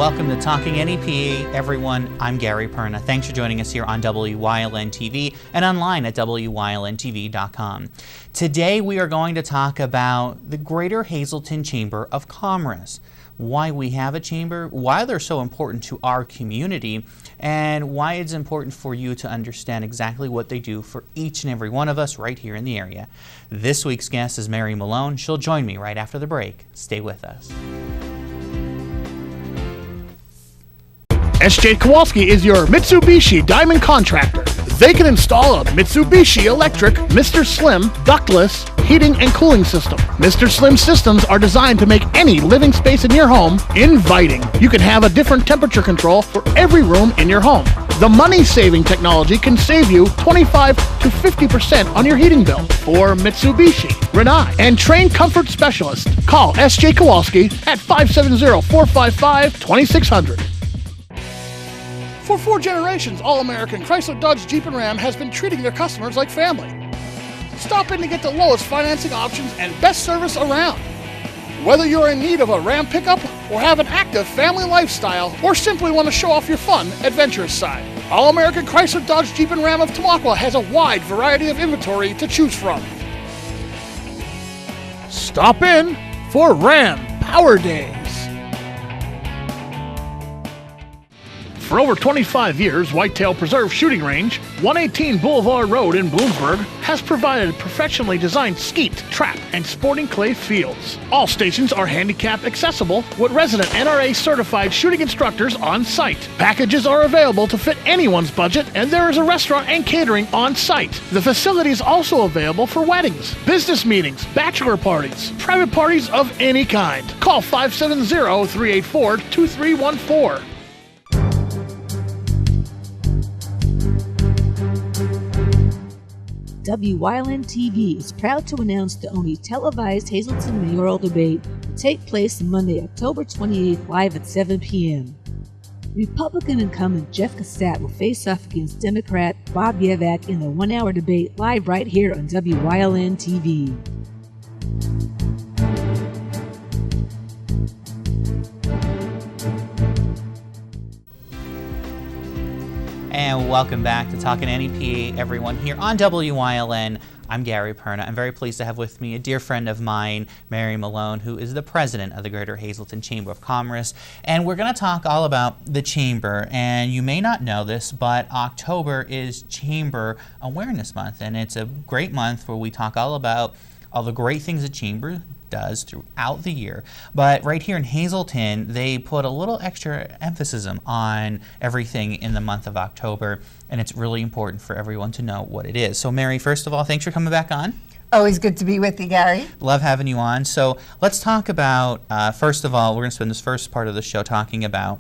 Welcome to Talking NEP, everyone. I'm Gary Perna. Thanks for joining us here on WYLN TV and online at WYLNTV.com. Today we are going to talk about the Greater Hazleton Chamber of Commerce, why we have a chamber, why they're so important to our community, and why it's important for you to understand exactly what they do for each and every one of us right here in the area. This week's guest is Mary Malone. She'll join me right after the break. Stay with us. S.J. Kowalski is your Mitsubishi Diamond contractor. They can install a Mitsubishi electric Mr. Slim ductless heating and cooling system. Mr. Slim systems are designed to make any living space in your home inviting. You can have a different temperature control for every room in your home. The money-saving technology can save you 25 to 50% on your heating bill. For Mitsubishi, Rinnai, and trained comfort specialist, call S.J. Kowalski at 570-455-2600. For 4 generations, All-American Chrysler, Dodge, Jeep, and Ram has been treating their customers like family. Stop in to get the lowest financing options and best service around. Whether you're in need of a Ram pickup or have an active family lifestyle or simply want to show off your fun, adventurous side, All-American Chrysler, Dodge, Jeep, and Ram of Tamaqua has a wide variety of inventory to choose from. Stop in for Ram Power Days. For over 25 years, Whitetail Preserve Shooting Range, 118 Boulevard Road in Bloomsburg, has provided professionally designed skeet, trap, and sporting clay fields. All stations are handicap accessible with resident NRA certified shooting instructors on site. Packages are available to fit anyone's budget, and there is a restaurant and catering on site. The facility is also available for weddings, business meetings, bachelor parties, private parties of any kind. Call 570-384-2314. WYLN TV is proud to announce the only televised Hazleton mayoral debate will take place Monday, October 28th, live at 7 p.m. Republican incumbent Jeff Ghcc will face off against Democrat Bob Yevak in a 1-hour debate live right here on WYLN TV. And welcome back to Talking NEP, everyone, here on WYLN. I'm Gary Perna. I'm very pleased to have with me a dear friend of mine, Mary Malone, who is the president of the Greater Hazleton Chamber of Commerce. And we're going to talk all about the Chamber. And you may not know this, but October is Chamber Awareness Month. And it's a great month where we talk all about all the great things the Chamber does throughout the year. But right here in Hazleton, they put a little extra emphasis on everything in the month of October, and it's really important for everyone to know what it is. So Mary, first of all, thanks for coming back on. Always good to be with you, Gary. Love having you on. So let's talk about, first of all, we're going to spend this first part of the show talking about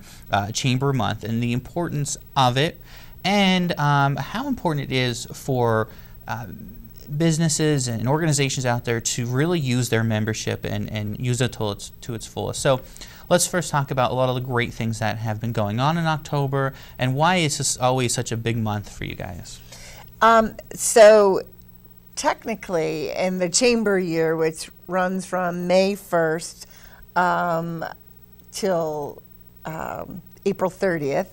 Chamber Month and the importance of it, and how important it is for businesses and organizations out there to really use their membership and use it to its fullest. So let's first talk about a lot of the great things that have been going on in October and why is this always such a big month for you guys? So technically in the chamber year, which runs from May 1st till April 30th,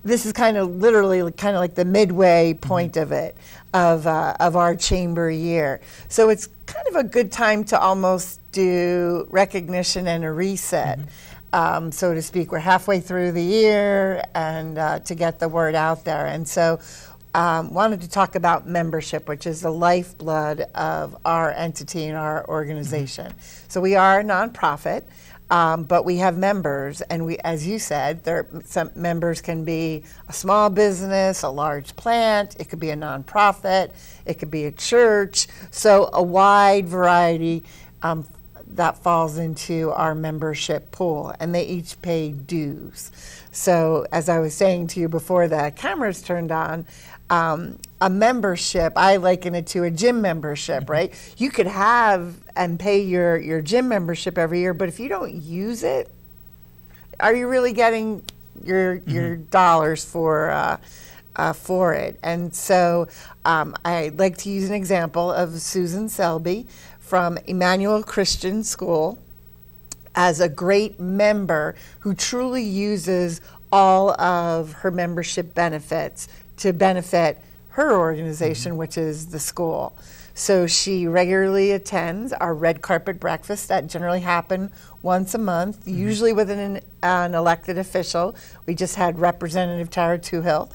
this is kind of literally kind of like the midway point of it, of our chamber year. So it's kind of a good time to almost do recognition and a reset, so to speak. We're halfway through the year and to get the word out there. And so wanted to talk about membership, which is the lifeblood of our entity and our organization. So we are a nonprofit. But we have members, and we, as you said, some members can be a small business, a large plant, it could be a nonprofit, it could be a church, so a wide variety that falls into our membership pool, and they each pay dues. So as I was saying to you before the cameras turned on, a membership, I liken it to a gym membership, right? You could have and pay your gym membership every year, but if you don't use it, are you really getting your dollars for it? And so I like to use an example of Susan Selby from Emmanuel Christian School. as a great member who truly uses all of her membership benefits to benefit her organization, which is the school. So she regularly attends our red carpet breakfast that generally happen once a month, usually with an elected official. We just had Representative Tara Toohill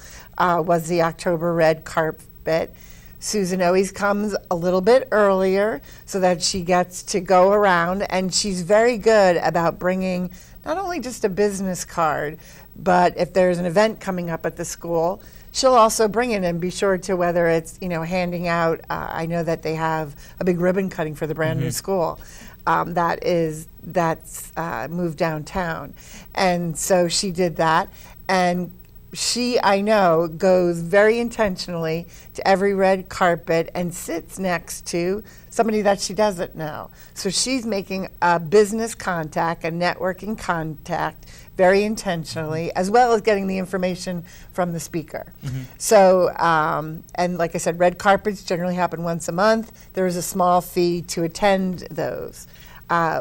was the October red carpet. Susan always comes a little bit earlier so that she gets to go around, and she's very good about bringing not only just a business card, but if there's an event coming up at the school, she'll also bring it and be sure to, whether it's, handing out, I know that they have a big ribbon cutting for the brand new school that's moved downtown. And so she did that. And she, I know, goes very intentionally to every red carpet and sits next to somebody that she doesn't know. So she's making a business contact, a networking contact, very intentionally, as well as getting the information from the speaker. So, and like I said, red carpets generally happen once a month. There is a small fee to attend those.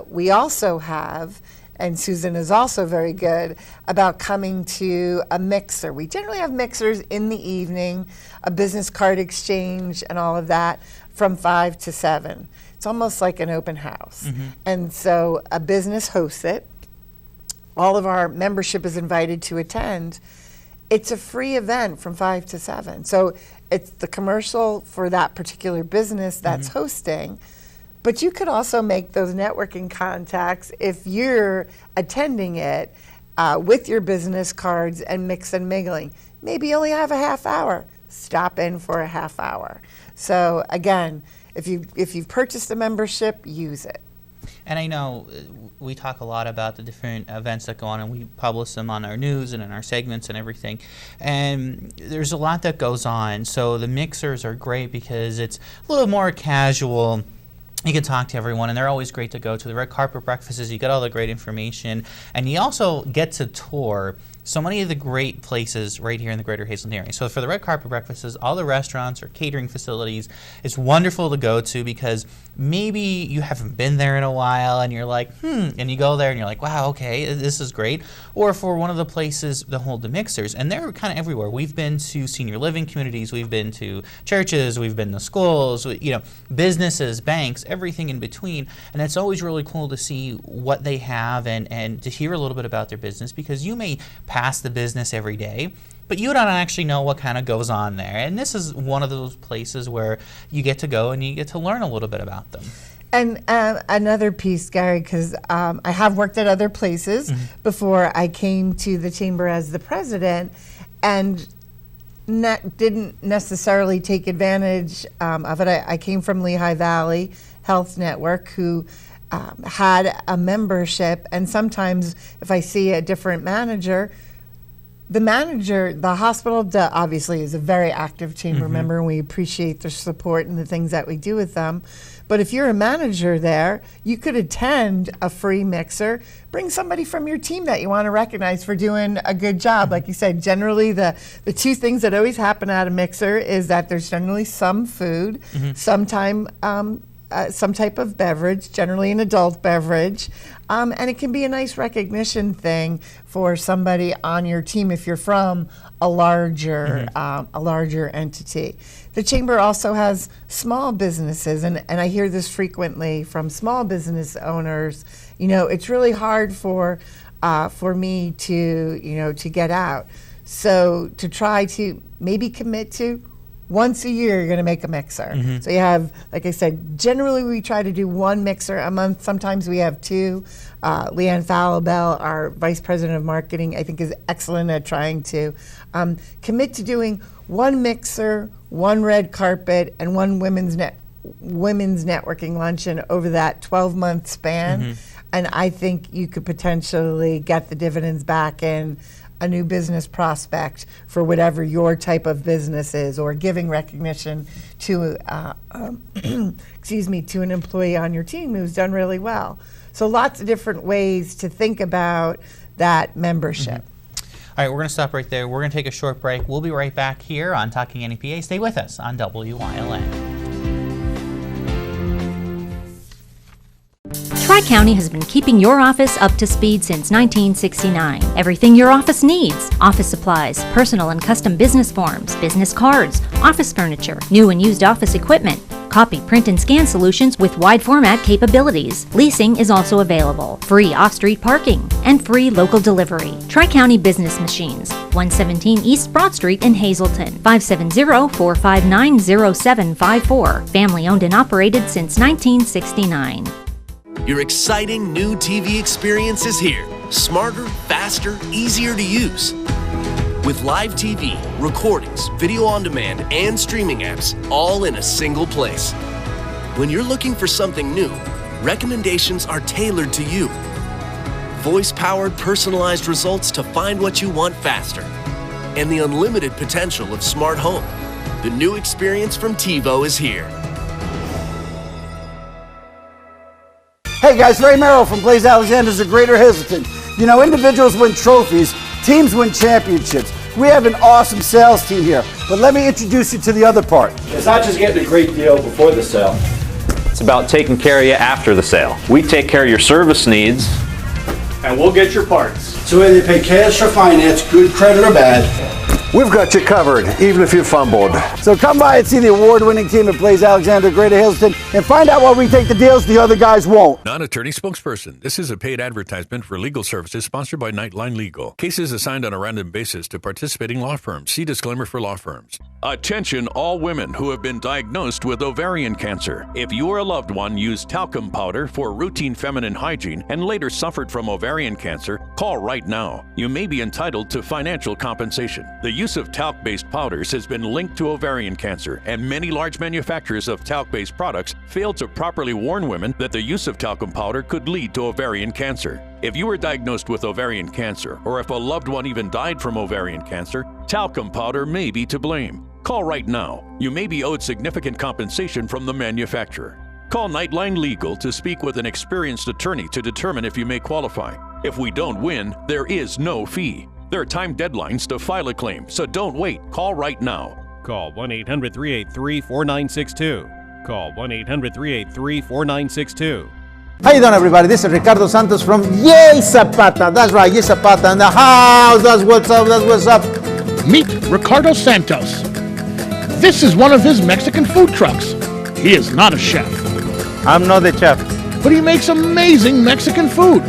We also have, and Susan is also very good about coming to a mixer. We generally have mixers in the evening, a business card exchange and all of that from 5 to 7. It's almost like an open house. And so a business hosts it. All of our membership is invited to attend. It's a free event from 5 to 7. So it's the commercial for that particular business that's hosting. But you could also make those networking contacts if you're attending it with your business cards and mix and mingling. Maybe you only have a half hour. Stop in for a half hour. So again, if you've purchased a membership, use it. And I know we talk a lot about the different events that go on, and we publish them on our news and in our segments and everything. And there's a lot that goes on. So the mixers are great because it's a little more casual. You can talk to everyone, and they're always great to go to. The red carpet breakfasts, you get all the great information, and you also get to tour so many of the great places right here in the greater Hazelton area. So for the red carpet breakfasts, all the restaurants or catering facilities, it's wonderful to go to because maybe you haven't been there in a while and you're like, and you go there and you're like, wow, okay, this is great. Or for one of the places that hold the mixers, and they're kind of everywhere. We've been to senior living communities, we've been to churches, we've been to schools, businesses, banks, everything in between. And it's always really cool to see what they have and to hear a little bit about their business, because you may pass the business every day, but you don't actually know what kind of goes on there. And this is one of those places where you get to go and you get to learn a little bit about them. And another piece, Gary, because I have worked at other places before I came to the chamber as the president, and didn't necessarily take advantage of it. I came from Lehigh Valley Health Network, who had a membership, and sometimes if I see a different manager, the hospital obviously is a very active chamber member, and we appreciate their support and the things that we do with them. But if you're a manager there, you could attend a free mixer, bring somebody from your team that you want to recognize for doing a good job. Like you said, generally the two things that always happen at a mixer is that there's generally some food, some type of beverage, generally an adult beverage, and it can be a nice recognition thing for somebody on your team if you're from a larger entity. The chamber also has small businesses, and I hear this frequently from small business owners. It's really hard for me to get out. So to try to maybe commit to once a year, you're going to make a mixer. So you have, like I said, generally we try to do one mixer a month. Sometimes we have two. Leanne Fallabell, our Vice President of Marketing, I think is excellent at trying to commit to doing one mixer, one red carpet, and one women's networking luncheon over that 12-month span. And I think you could potentially get the dividends back in a new business prospect for whatever your type of business is, or giving recognition to to an employee on your team who's done really well. So lots of different ways to think about that membership. All right, we're going to stop right there. We're going to take a short break. We'll be right back here on Talking NEPA. Stay with us on WYLN. Try Tri-County has been keeping your office up to speed since 1969. Everything your office needs: office supplies, personal and custom business forms, business cards, office furniture, new and used office equipment, copy, print, and scan solutions with wide format capabilities. Leasing is also available, free off-street parking, and free local delivery. Tri-County Business Machines, 117 East Broad Street in Hazleton, 570-459-0754. Family owned and operated since 1969. Your exciting new TV experience is here. Smarter, faster, easier to use. With live TV, recordings, video on demand, and streaming apps, all in a single place. When you're looking for something new, recommendations are tailored to you. Voice-powered, personalized results to find what you want faster. And the unlimited potential of smart home. The new experience from TiVo is here. Hey guys, Ray Merrill from Blaze Alexander's of Greater Hazleton. You know, individuals win trophies, teams win championships. We have an awesome sales team here, but let me introduce you to the other part. It's not just getting a great deal before the sale. It's about taking care of you after the sale. We take care of your service needs. And we'll get your parts. So whether you pay cash or finance, good credit or bad, we've got you covered, even if you fumbled. So come by and see the award-winning team at Blaze Alexander Greater Hazleton and find out why we take the deals the other guys won't. Non-attorney spokesperson. This is a paid advertisement for legal services sponsored by Nightline Legal. Cases assigned on a random basis to participating law firms. See disclaimer for law firms. Attention all women who have been diagnosed with ovarian cancer. If you or a loved one used talcum powder for routine feminine hygiene and later suffered from ovarian cancer, call right now. You may be entitled to financial compensation. The use of talc-based powders has been linked to ovarian cancer, and many large manufacturers of talc-based products fail to properly warn women that the use of talcum powder could lead to ovarian cancer. If you were diagnosed with ovarian cancer, or if a loved one even died from ovarian cancer, talcum powder may be to blame. Call right now. You may be owed significant compensation from the manufacturer. Call Nightline Legal to speak with an experienced attorney to determine if you may qualify. If we don't win, there is no fee. There are time deadlines to file a claim, so don't wait. Call right now. Call 1-800-383-4962. Call 1-800-383-4962. How you doing, everybody? This is Ricardo Santos from Yay Zapata. That's right, Yay Zapata in the house. That's what's up, that's what's up. Meet Ricardo Santos. This is one of his Mexican food trucks. He is not a chef. I'm not the chef. But he makes amazing Mexican food.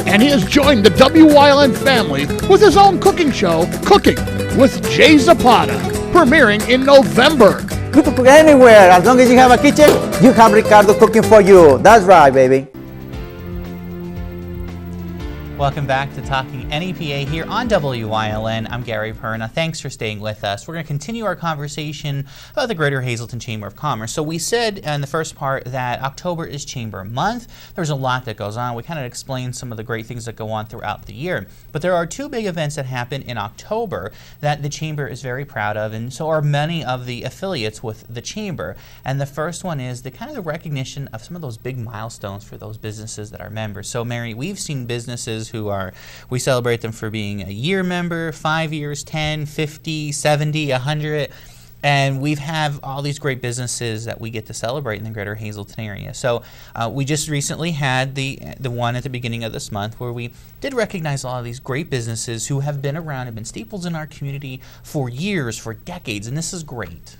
And he has joined the WYLN family with his own cooking show, Cooking with Jay Zapata, premiering in November. You can cook anywhere. As long as you have a kitchen, you have Ricardo cooking for you. That's right, baby. Welcome back to Talking NEPA here on WYLN. I'm Gary Perna. Thanks for staying with us. We're going to continue our conversation about the Greater Hazleton Chamber of Commerce. So we said in the first part that October is Chamber Month. There's a lot that goes on. We kind of explained some of the great things that go on throughout the year. But there are two big events that happen in October that the Chamber is very proud of, and so are many of the affiliates with the Chamber. And the first one is the kind of the recognition of some of those big milestones for those businesses that are members. So Mary, we've seen businesses we celebrate them for being a year member, 5 years, 10, 50, 70, 100, and we have all these great businesses that we get to celebrate in the Greater Hazleton area. So we just recently had the one at the beginning of this month where we did recognize a lot of these great businesses who have been around, have been staples in our community for years, for decades, and this is great.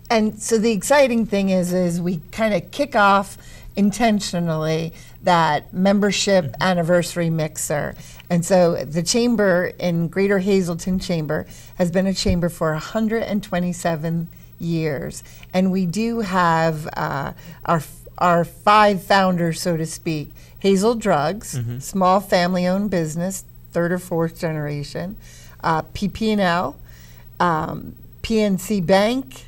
And so the exciting thing is we kind of kick off intentionally that membership anniversary mixer. And so the chamber in Greater Hazleton Chamber has been a chamber for 127 years. And we do have our five founders, so to speak. Hazel Drugs, small family-owned business, third or fourth generation. PP&L, PNC Bank,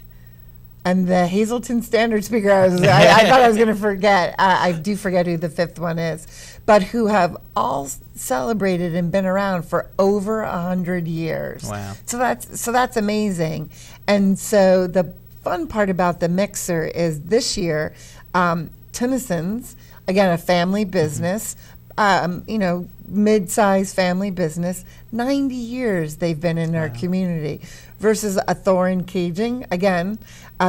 and the Hazleton Standard Speaker. I thought I was going to forget. I do forget who the fifth one is, but who have all celebrated and been around for over 100 years. Wow! So that's amazing. And so the fun part about the mixer is this year, Tennyson's, again a family business. Mid-sized family business, 90 years they've been in our community, versus a Thorin Caging, again,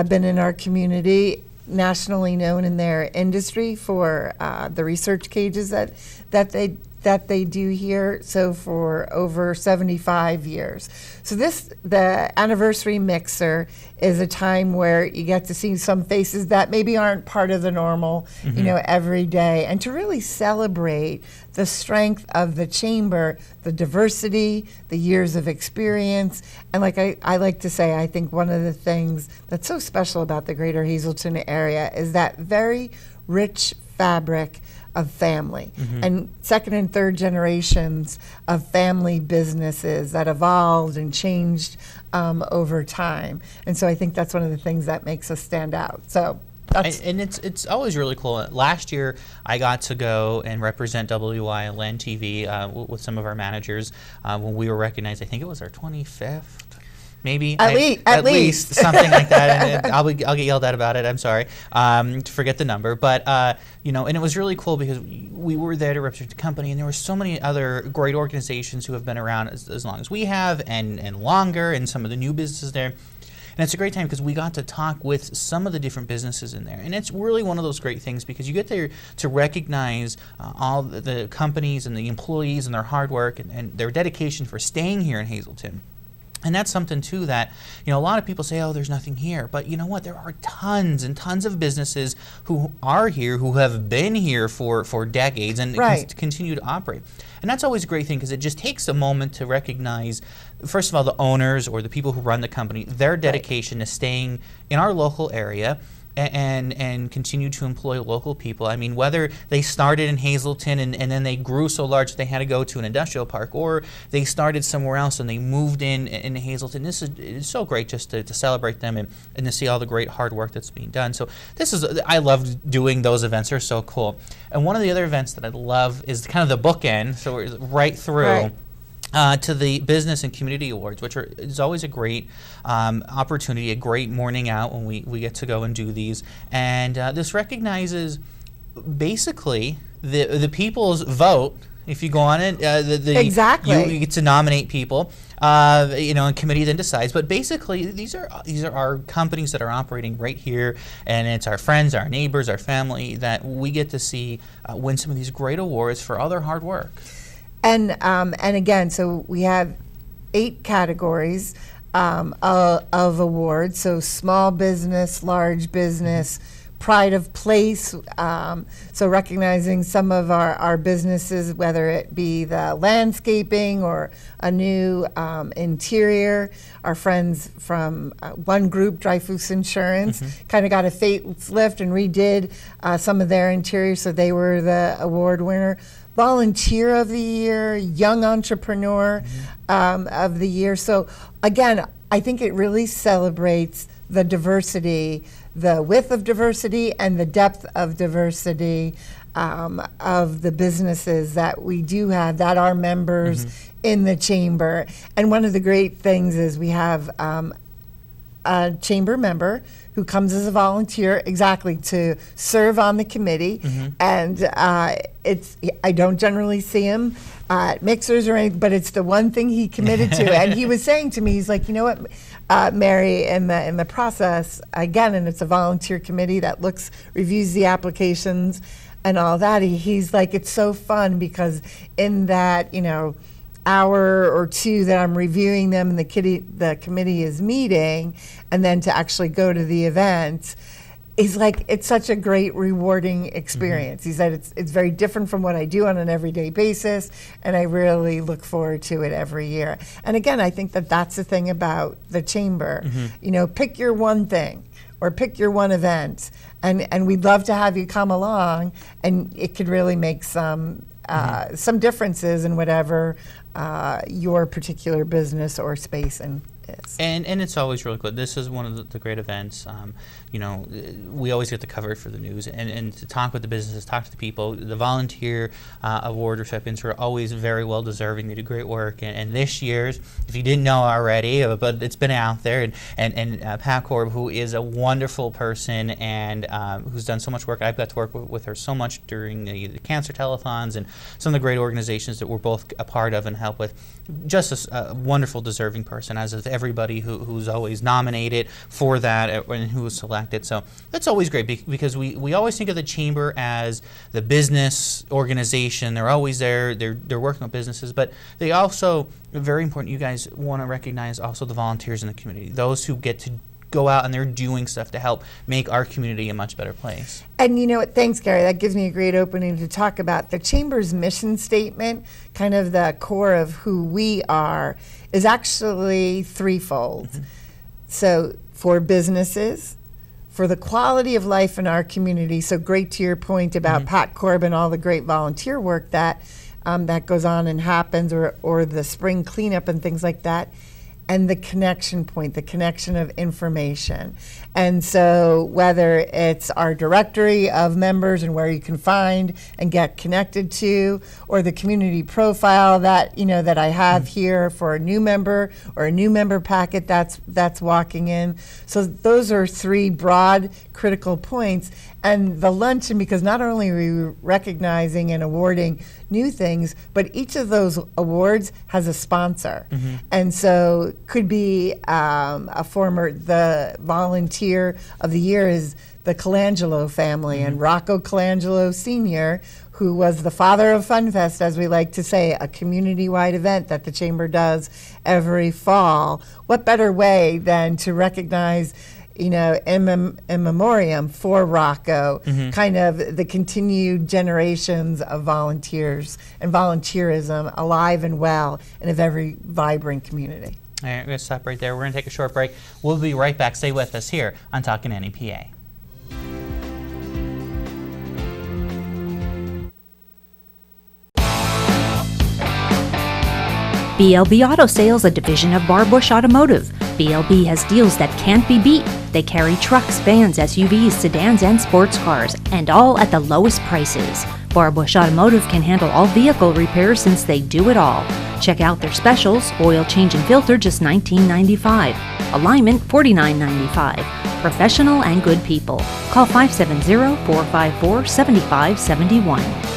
been in our community nationally known in their industry for the research cages that they do here, so for over 75 years. So the anniversary mixer is a time where you get to see some faces that maybe aren't part of the normal, every day, and to really celebrate the strength of the chamber, the diversity, the years of experience. And like I like to say, I think one of the things that's so special about the Greater Hazleton area is that very rich fabric of family and second and third generations of family businesses that evolved and changed over time. And so I think that's one of the things that makes us stand out. So and it's always really cool. Last year, I got to go and represent WYLN TV with some of our managers when we were recognized. I think it was our 25th. Maybe at least something like that, and I'll get yelled at about it. I'm sorry to forget the number, but and it was really cool because we were there to represent the company, and there were so many other great organizations who have been around as long as we have, and longer, and some of the new businesses there. And it's a great time because we got to talk with some of the different businesses in there. And it's really one of those great things because you get there to recognize all the companies and the employees and their hard work and their dedication for staying here in Hazleton. And that's something, too, that, a lot of people say, oh, there's nothing here. But you know what? There are tons and tons of businesses who are here, who have been here for decades and continue to operate. And that's always a great thing because it just takes a moment to recognize, first of all, the owners or the people who run the company, their dedication to staying in our local area and continue to employ local people. I mean, whether they started in Hazleton and then they grew so large that they had to go to an industrial park, or they started somewhere else and they moved in Hazleton. It's so great just to celebrate them and to see all the great hard work that's being done. So I love doing those events. They're so cool. And one of the other events that I love is kind of the bookend, so we're right through. To the Business and Community Awards, which is always a great opportunity, a great morning out when we get to go and do these. And this recognizes basically the people's vote. If you go on it, exactly, you get to nominate people, and committee then decides. But basically, these are our companies that are operating right here, and it's our friends, our neighbors, our family that we get to see win some of these great awards for all their hard work. And again, so we have 8 categories of awards. So small business, large business, pride of place. So recognizing some of our businesses, whether it be the landscaping or a new interior. Our friends from one group, Dreyfus Insurance, kind of got a facelift and redid some of their interior, so they were the award winner. Volunteer of the Year, Young Entrepreneur of the Year. So again, I think it really celebrates the diversity, the width of diversity and the depth of diversity of the businesses that we do have, that are members in the chamber. And one of the great things is we have a chamber member who comes as a volunteer exactly to serve on the committee. And I don't generally see him at mixers or anything, but it's the one thing he committed to. And he was saying to me, he's like, you know what, Mary, in the process, again, and it's a volunteer committee that reviews the applications and all that, he's like, it's so fun because in that, hour or two that I'm reviewing them and the committee is meeting, and then to actually go to the event, he's like, it's such a great rewarding experience. He said it's very different from what I do on an everyday basis, and I really look forward to it every year. And again, I think that's the thing about the chamber. Pick your one thing or pick your one event, and we'd love to have you come along, and it could really make some differences in whatever your particular business or space is. And it's always really cool. This is one of the great events. We always get to cover it for the news and to talk with the businesses, talk to the people. The volunteer award recipients are always very well deserving. They do great work. And this year's, if you didn't know already, but it's been out there, and Pat Korb, who is a wonderful person and who's done so much work. I've got to work with her so much during the cancer telethons and some of the great organizations that we're both a part of and help with. Just a wonderful, deserving person, as of everybody who's always nominated for that and who was selected. So that's always great because we always think of the chamber as the business organization. They're always there. They're working with businesses, but they also, very important, you guys want to recognize also the volunteers in the community, those who get to go out and they're doing stuff to help make our community a much better place. And you know what, thanks Gary, that gives me a great opening to talk about the Chamber's mission statement, kind of the core of who we are, is actually threefold. So for businesses, for the quality of life in our community, so great to your point about Pat Corbin, all the great volunteer work that that goes on and happens, or the spring cleanup and things like that, and the connection point, the connection of information. And so whether it's our directory of members and where you can find and get connected to, or the community profile that that I have here for a new member, or a new member packet that's walking in. So those are three broad critical points. And the luncheon, because not only are we recognizing and awarding new things, but each of those awards has a sponsor. And so could be the volunteer of the year is the Colangelo family, and Rocco Colangelo Sr., who was the father of FunFest, as we like to say, a community-wide event that the Chamber does every fall. What better way than to recognize in memoriam for Rocco, kind of the continued generations of volunteers and volunteerism alive and well in a very vibrant community. All right, we're going to stop right there. We're going to take a short break. We'll be right back. Stay with us here on Talkin' NEPA. BLB Auto Sales, a division of Bar Bush Automotive. BLB has deals that can't be beat. They carry trucks, vans, SUVs, sedans, and sports cars, and all at the lowest prices. Bar Bush Automotive can handle all vehicle repairs since they do it all. Check out their specials: oil change and filter, just $19.95. Alignment, $49.95. Professional and good people. Call 570-454-7571.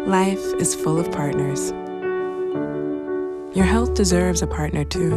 Life is full of partners. Your health deserves a partner too.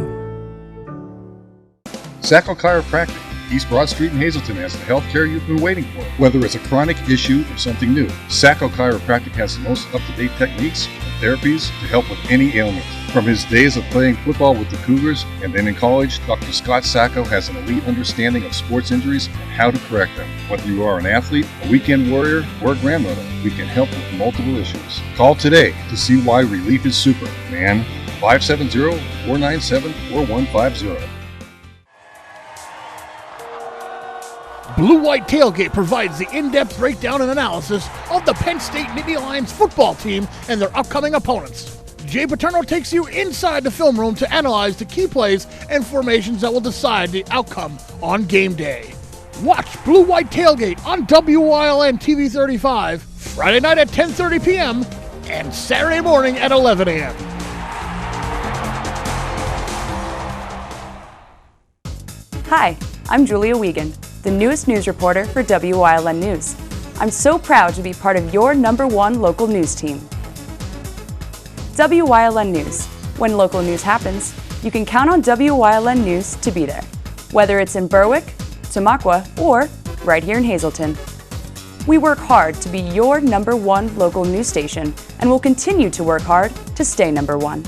Sacco Chiropractic, East Broad Street in Hazleton, has the health care you've been waiting for. Whether it's a chronic issue or something new, Sacco Chiropractic has the most up-to-date techniques and therapies to help with any ailment. From his days of playing football with the Cougars and then in college, Dr. Scott Sacco has an elite understanding of sports injuries and how to correct them. Whether you are an athlete, a weekend warrior, or a grandmother, we can help with multiple issues. Call today to see why relief is super, man. 570-497-4150. Blue White Tailgate provides the in-depth breakdown and analysis of the Penn State Nittany Lions football team and their upcoming opponents. Jay Paterno takes you inside the film room to analyze the key plays and formations that will decide the outcome on game day. Watch Blue White Tailgate on WYLN TV 35 Friday night at 10:30 p.m. and Saturday morning at 11 a.m. Hi, I'm Julia Wiegand, the newest news reporter for WYLN News. I'm so proud to be part of your #1 local news team. WYLN News. When local news happens, you can count on WYLN News to be there, whether it's in Berwick, Tamaqua, or right here in Hazleton. We work hard to be your #1 local news station, and will continue to work hard to stay #1.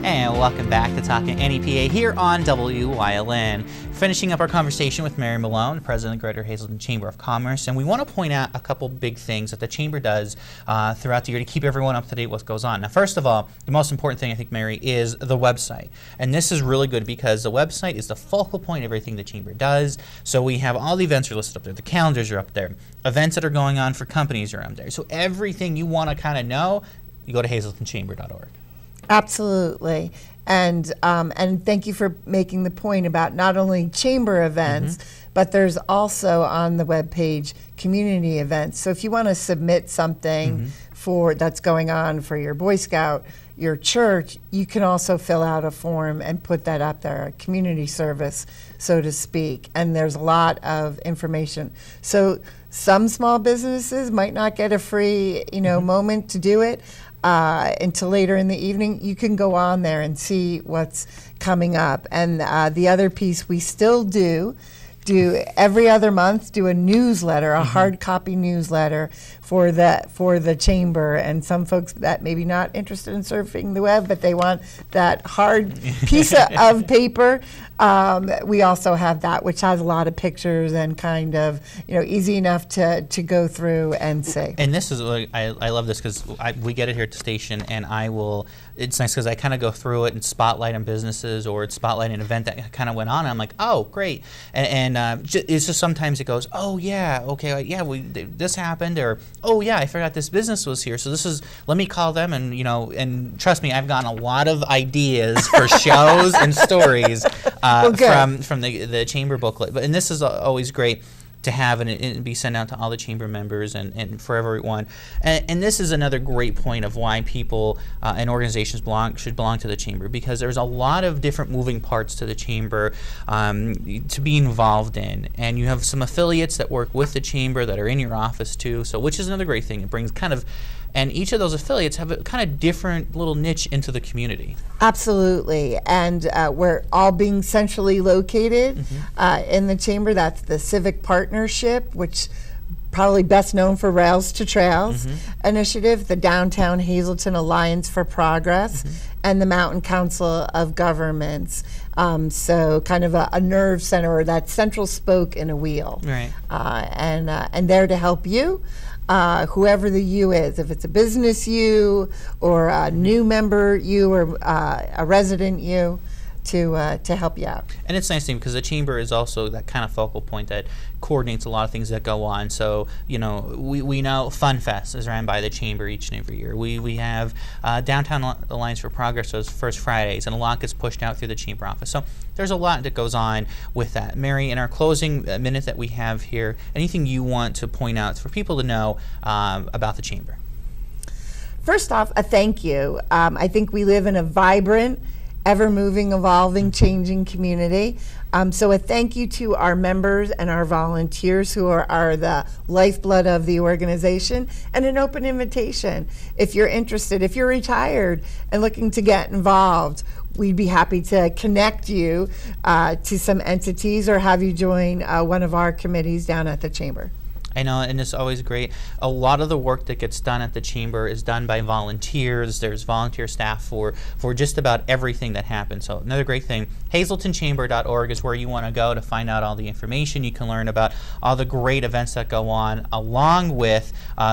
And welcome back to Talkin' NEPA here on WYLN. Finishing up our conversation with Mary Malone, President of the Greater Hazleton Chamber of Commerce, and we want to point out a couple big things that the Chamber does throughout the year to keep everyone up to date with what goes on. Now, first of all, the most important thing, I think, Mary, is the website. And this is really good because the website is the focal point of everything the Chamber does. So we have all the events are listed up there. The calendars are up there. Events that are going on for companies are up there. So everything you want to kind of know, you go to hazletonchamber.org. Absolutely. And thank you for making the point about not only chamber events, but there's also on the webpage community events. So if you want to submit something for that's going on for your Boy Scout, your church, you can also fill out a form and put that up there, a community service, so to speak. And there's a lot of information. So some small businesses might not get a free, moment to do it until later in the evening. You can go on there and see what's coming up. And the other piece we still do every other month, do a newsletter, a hard copy newsletter for the chamber. And some folks that maybe not interested in surfing the web, but they want that hard piece of paper. We also have that, which has a lot of pictures and kind of easy enough to go through and see. And this is I love this because we get it here at the station, and it's nice because I kind of go through it and spotlight on businesses or spotlight an event that kind of went on. And I'm like, oh, great. And it's just sometimes it goes, oh yeah, okay, yeah, this happened, or oh yeah, I forgot this business was here. So let me call them, and trust me, I've gotten a lot of ideas for shows and stories from the chamber booklet. And this is always great to have and be sent out to all the chamber members and for everyone. And this is another great point of why people and organizations should belong to the chamber, because there's a lot of different moving parts to the chamber to be involved in. And you have some affiliates that work with the chamber that are in your office too, so which is another great thing. It brings and each of those affiliates have a kind of different little niche into the community. Absolutely. And we're all being centrally located in the chamber. That's the Civic Partnership, which probably best known for Rails to Trails initiative, the Downtown Hazleton Alliance for Progress, and the Mountain Council of Governments. So kind of a nerve center, or that central spoke in a wheel. Right. And there to help you. Whoever the you is, if it's a business you or a new member you or a resident you, to help you out. And it's nice because the chamber is also that kind of focal point that coordinates a lot of things that go on. So we know Fun Fest is ran by the chamber each and every year. We have Downtown Alliance for Progress, those first Fridays, and a lot gets pushed out through the chamber office. So there's a lot that goes on with that. Mary, in our closing minute that we have here, anything you want to point out for people to know about the chamber? First off, a thank you. I think we live in a vibrant, ever-moving, evolving, changing community. So a thank you to our members and our volunteers who are the lifeblood of the organization, and an open invitation. If you're interested, if you're retired and looking to get involved, we'd be happy to connect you to some entities or have you join one of our committees down at the chamber. I know, and it's always great. A lot of the work that gets done at the chamber is done by volunteers. There's volunteer staff for just about everything that happens. So another great thing, hazletonchamber.org is where you want to go to find out all the information. You can learn about all the great events that go on, along with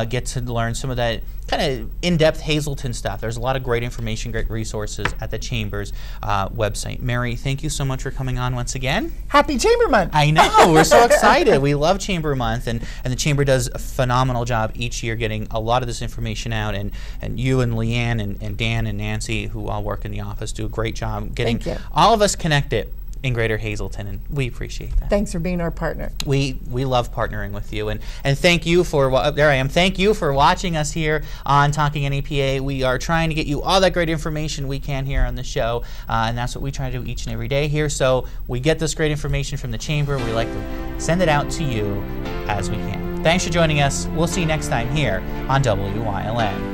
get to learn some of that kind of in-depth Hazleton stuff. There's a lot of great information, great resources at the Chamber's website. Mary, thank you so much for coming on once again. Happy Chamber Month! I know, we're so excited. We love Chamber Month, and the Chamber does a phenomenal job each year getting a lot of this information out, and you and Leanne and Dan and Nancy, who all work in the office, do a great job getting all of us connected in Greater Hazleton, and we appreciate that. Thanks for being our partner. We love partnering with you, and thank you for thank you for watching us here on Talking NEPA. We are trying to get you all that great information we can here on the show, and that's what we try to do each and every day here. So we get this great information from the Chamber. We like to send it out to you as we can. Thanks for joining us. We'll see you next time here on WYLN.